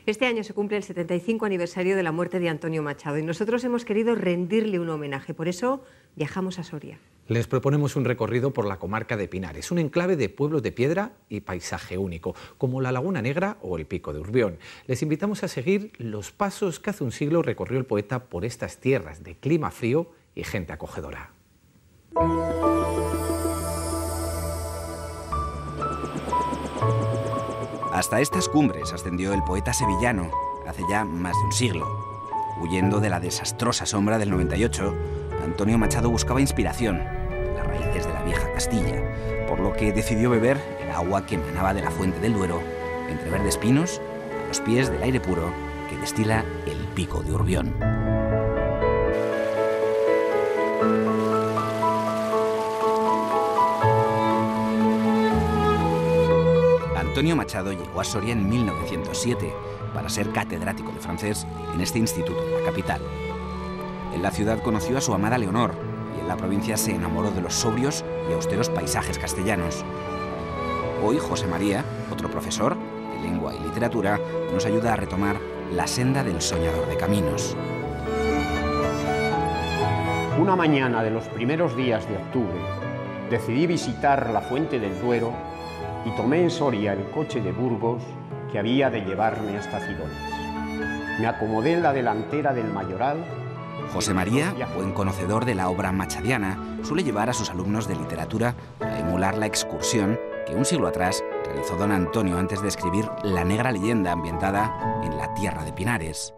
Este año se cumple el 75 aniversario de la muerte de Antonio Machado y nosotros hemos querido rendirle un homenaje. Por eso viajamos a Soria. Les proponemos un recorrido por la comarca de Pinares, un enclave de pueblos de piedra y paisaje único, como la Laguna Negra o el Pico de Urbión. Les invitamos a seguir los pasos que hace un siglo recorrió el poeta por estas tierras de clima frío y gente acogedora. Hasta estas cumbres ascendió el poeta sevillano hace ya más de un siglo. Huyendo de la desastrosa sombra del 98, Antonio Machado buscaba inspiración en las raíces de la vieja Castilla, por lo que decidió beber el agua que emanaba de la fuente del Duero, entre verdes pinos, a los pies del aire puro que destila el Pico de Urbión. Antonio Machado llegó a Soria en 1907 para ser catedrático de francés en este instituto de la capital. En la ciudad conoció a su amada Leonor y en la provincia se enamoró de los sobrios y austeros paisajes castellanos. Hoy José María, otro profesor de lengua y literatura, nos ayuda a retomar la senda del soñador de caminos. Una mañana de los primeros días de octubre decidí visitar la fuente del Duero y tomé en Soria el coche de Burgos que había de llevarme hasta Cidones. Me acomodé en la delantera del mayoral. José María, buen conocedor de la obra machadiana, suele llevar a sus alumnos de literatura a emular la excursión que un siglo atrás realizó don Antonio antes de escribir la negra leyenda ambientada en la tierra de Pinares.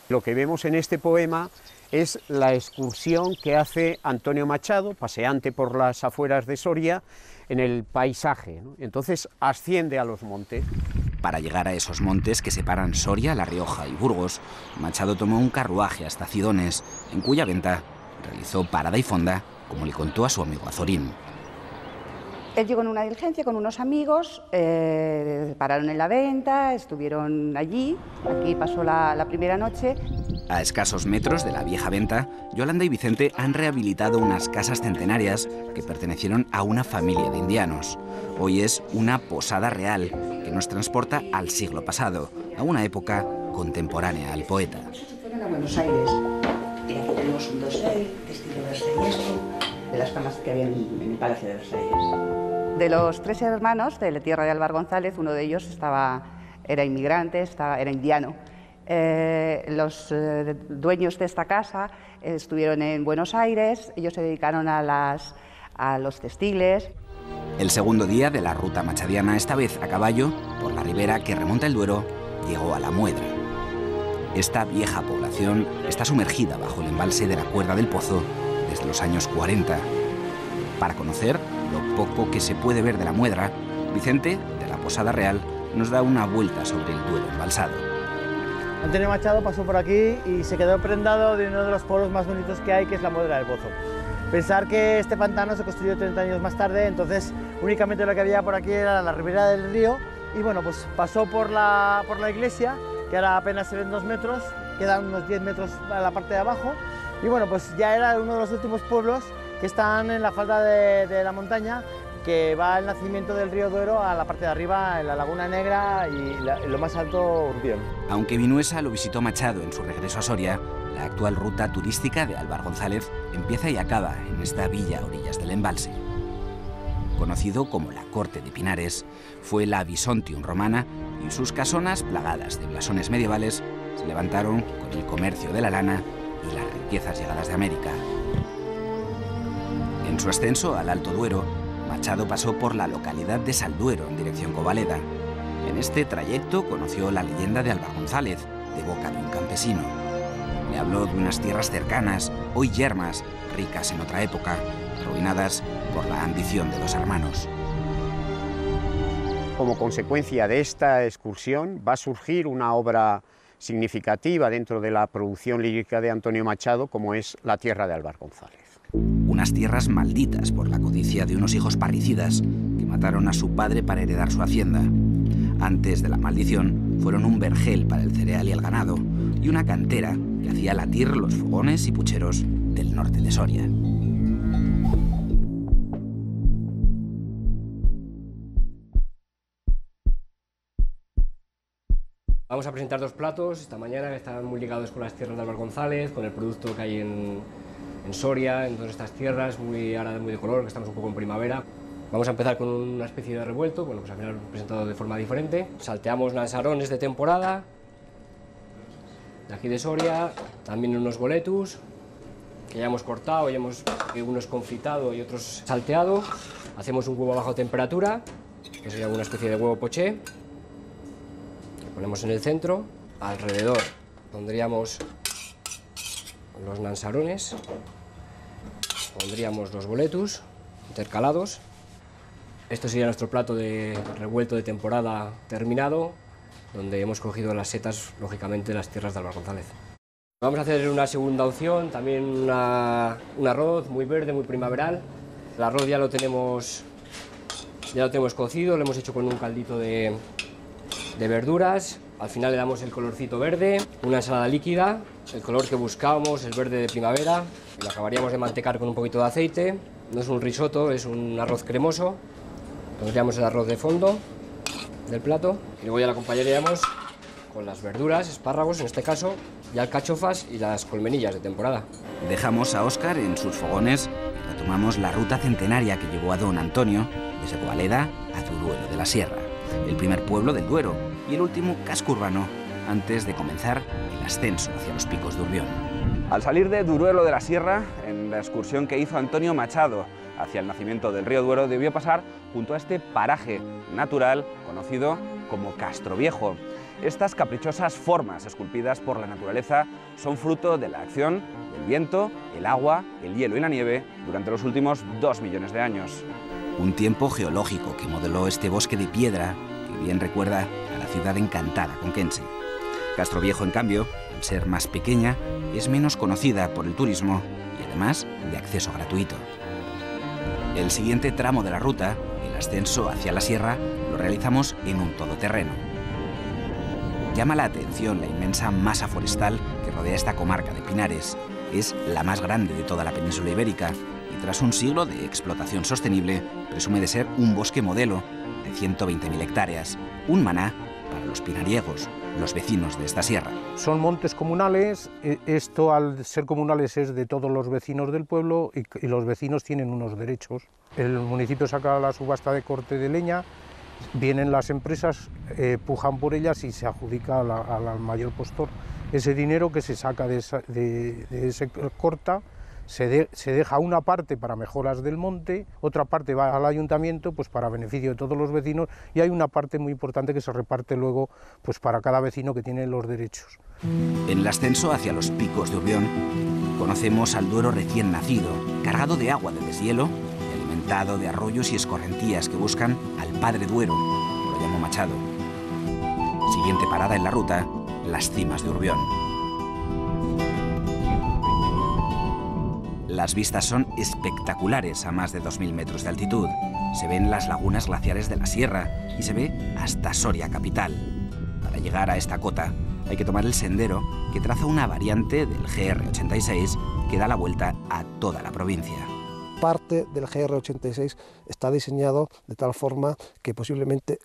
Lo que vemos en este poema es la excursión que hace Antonio Machado, paseante por las afueras de Soria, en el paisaje, ¿no? Entonces asciende a los montes. Para llegar a esos montes que separan Soria, La Rioja y Burgos, Machado tomó un carruaje hasta Cidones, en cuya venta realizó parada y fonda, como le contó a su amigo Azorín. Él llegó en una diligencia con unos amigos, pararon en la venta, estuvieron allí, aquí pasó la primera noche. A escasos metros de la vieja venta, Yolanda y Vicente han rehabilitado unas casas centenarias que pertenecieron a una familia de indianos. Hoy es una posada real que nos transporta al siglo pasado, a una época contemporánea al poeta. Fueron a Buenos Aires, y aquí tenemos un dosel de estilo versallesco, de las camas que había en el Palacio de Versalles. De los tres hermanos de la tierra de Álvar González, uno de ellos era inmigrante, era indiano. Los dueños de esta casa estuvieron en Buenos Aires, ellos se dedicaron a los textiles. El segundo día de la ruta machadiana, esta vez a caballo, por la ribera que remonta el Duero, llegó a La Muedra. Esta vieja población está sumergida bajo el embalse de la Cuerda del Pozo desde los años 40. Para conocer lo poco que se puede ver de La Muedra, Vicente, de la Posada Real, nos da una vuelta sobre el Duero embalsado. Antonio Machado pasó por aquí y se quedó prendado de uno de los pueblos más bonitos que hay, que es La Muedra del Pozo. Pensar que este pantano se construyó 30 años más tarde, entonces únicamente lo que había por aquí era la ribera del río y bueno, pues pasó por la iglesia, que ahora apenas se ven 2 metros, quedan unos 10 metros a la parte de abajo y bueno, pues ya era uno de los últimos pueblos que están en la falda de la montaña, que va al nacimiento del río Duero a la parte de arriba, en la Laguna Negra y lo más alto, Urbión. Aunque Vinuesa lo visitó Machado en su regreso a Soria, la actual ruta turística de Álvar González empieza y acaba en esta villa a orillas del embalse. Conocido como la Corte de Pinares, fue la Bisontium romana y sus casonas plagadas de blasones medievales se levantaron con el comercio de la lana y las riquezas llegadas de América. En su ascenso al Alto Duero, Machado pasó por la localidad de Salduero en dirección Covaleda. En este trayecto conoció la leyenda de Álvar González, de boca de un campesino. Le habló de unas tierras cercanas, hoy yermas, ricas en otra época, arruinadas por la ambición de los hermanos. Como consecuencia de esta excursión va a surgir una obra significativa dentro de la producción lírica de Antonio Machado, como es La tierra de Álvar González. Unas tierras malditas por la codicia de unos hijos parricidas que mataron a su padre para heredar su hacienda. Antes de la maldición, fueron un vergel para el cereal y el ganado, y una cantera que hacía latir los fogones y pucheros del norte de Soria. Vamos a presentar 2 platos esta mañana que están muy ligados con las tierras de Álvar González, con el producto que hay en Soria, en todas estas tierras, ahora muy de color, que estamos un poco en primavera. Vamos a empezar con una especie de revuelto, bueno, pues al final presentado de forma diferente. Salteamos nansarones de temporada, de aquí de Soria, también unos boletus, que ya hemos cortado, unos confitado y otros salteado. Hacemos un huevo a baja temperatura, que sería una especie de huevo poché. Lo ponemos en el centro. Alrededor pondríamos los nansarones, pondríamos los boletus intercalados. Esto sería nuestro plato de revuelto de temporada terminado, donde hemos cogido las setas, lógicamente, de las tierras de Álvar González. Vamos a hacer una segunda opción, también un arroz muy verde, muy primaveral. El arroz ya lo tenemos cocido, lo hemos hecho con un caldito de verduras. Al final le damos el colorcito verde, una ensalada líquida, el color que buscábamos, el verde de primavera. Lo acabaríamos de mantecar con un poquito de aceite. No es un risotto, es un arroz cremoso. Pondríamos el arroz de fondo del plato y luego ya lo acompañaríamos con las verduras, espárragos en este caso, y alcachofas y las colmenillas de temporada. Dejamos a Óscar en sus fogones y retomamos la ruta centenaria que llevó a don Antonio desde Boaleda a Duruelo de la Sierra, el primer pueblo del Duero y el último casco urbano antes de comenzar el ascenso hacia los picos de Urbión. Al salir de Duruelo de la Sierra, en la excursión que hizo Antonio Machado hacia el nacimiento del río Duero, debió pasar junto a este paraje natural conocido como Castroviejo. Estas caprichosas formas esculpidas por la naturaleza son fruto de la acción del viento, el agua, el hielo y la nieve durante los últimos 2 millones de años. Un tiempo geológico que modeló este bosque de piedra que bien recuerda a la ciudad encantada conquense. Castroviejo, en cambio, al ser más pequeña, es menos conocida por el turismo y además de acceso gratuito. El siguiente tramo de la ruta, el ascenso hacia la sierra, lo realizamos en un todoterreno. Llama la atención la inmensa masa forestal que rodea esta comarca de Pinares. Es la más grande de toda la península ibérica y tras un siglo de explotación sostenible, presume de ser un bosque modelo de 120.000 hectáreas, un maná para los pinariegos, los vecinos de esta sierra. Son montes comunales, esto al ser comunales es de todos los vecinos del pueblo y los vecinos tienen unos derechos. El municipio saca la subasta de corte de leña, vienen las empresas, pujan por ellas y se adjudica al mayor postor. Ese dinero que se saca de ese corta se deja una parte para mejoras del monte, otra parte va al ayuntamiento pues para beneficio de todos los vecinos y hay una parte muy importante que se reparte luego pues para cada vecino que tiene los derechos. En el ascenso hacia los picos de Urbión conocemos al Duero recién nacido, cargado de agua de deshielo y alimentado de arroyos y escorrentías que buscan al padre Duero, como lo llamó Machado. Siguiente parada en la ruta, las cimas de Urbión. Las vistas son espectaculares a más de 2.000 metros de altitud. Se ven las lagunas glaciares de la sierra y se ve hasta Soria capital. Para llegar a esta cota hay que tomar el sendero que traza una variante del GR86 que da la vuelta a toda la provincia. Parte del GR86 está diseñado de tal forma que posiblemente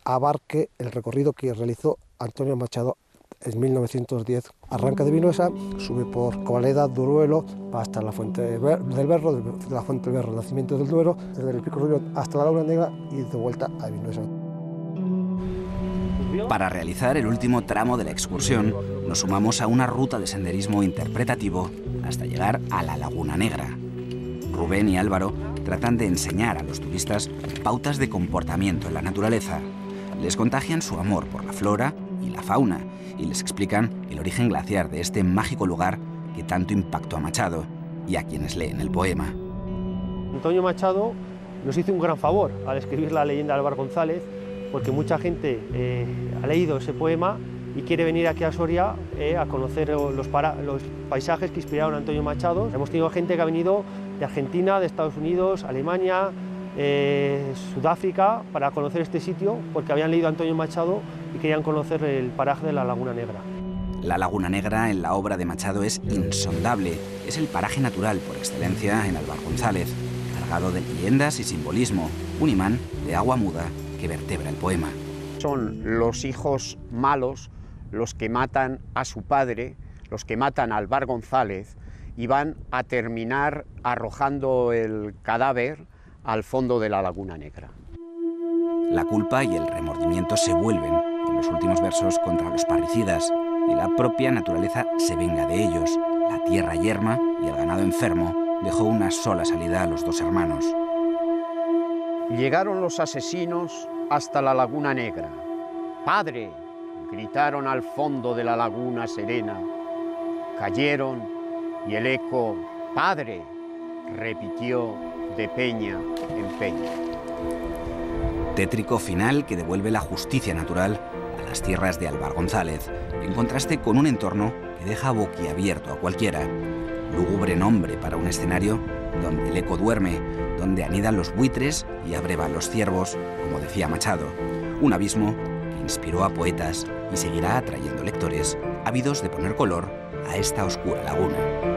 abarque el recorrido que realizó Antonio Machado en 1910. Arranca de Vinuesa, sube por Boaleda, Duruelo, va hasta la Fuente del Berro, de la Fuente del Berro, el nacimiento del Duero, desde el Pico Urbión hasta la Laguna Negra y de vuelta a Vinuesa. Para realizar el último tramo de la excursión, nos sumamos a una ruta de senderismo interpretativo hasta llegar a la Laguna Negra. Rubén y Álvaro tratan de enseñar a los turistas pautas de comportamiento en la naturaleza. Les contagian su amor por la flora y la fauna y les explican el origen glaciar de este mágico lugar que tanto impactó a Machado y a quienes leen el poema. Antonio Machado nos hizo un gran favor al escribir la leyenda de Álvar González, porque mucha gente ha leído ese poema y quiere venir aquí a Soria a conocer los paisajes que inspiraron a Antonio Machado. Hemos tenido gente que ha venido de Argentina, de Estados Unidos, Alemania, Sudáfrica, para conocer este sitio, porque habían leído a Antonio Machado y querían conocer el paraje de la Laguna Negra. La Laguna Negra en la obra de Machado es insondable. Es el paraje natural por excelencia en Álvar González, cargado de leyendas y simbolismo, un imán de agua muda que vertebra el poema. Son los hijos malos los que matan a su padre, los que matan a Álvar González, y van a terminar arrojando el cadáver al fondo de la Laguna Negra. La culpa y el remordimiento se vuelven, en los últimos versos, contra los parricidas, y la propia naturaleza se venga de ellos. La tierra yerma y el ganado enfermo dejó una sola salida a los dos hermanos. Llegaron los asesinos hasta la Laguna Negra. ¡Padre!, gritaron al fondo de la laguna serena. Cayeron y el eco, ¡padre!, repitió de peña en peña. Tétrico final que devuelve la justicia natural a las tierras de Álvar González, en contraste con un entorno que deja boquiabierto a cualquiera. Lúgubre nombre para un escenario donde el eco duerme, donde anidan los buitres y abrevan los ciervos, como decía Machado. Un abismo que inspiró a poetas y seguirá atrayendo lectores ávidos de poner color a esta oscura laguna.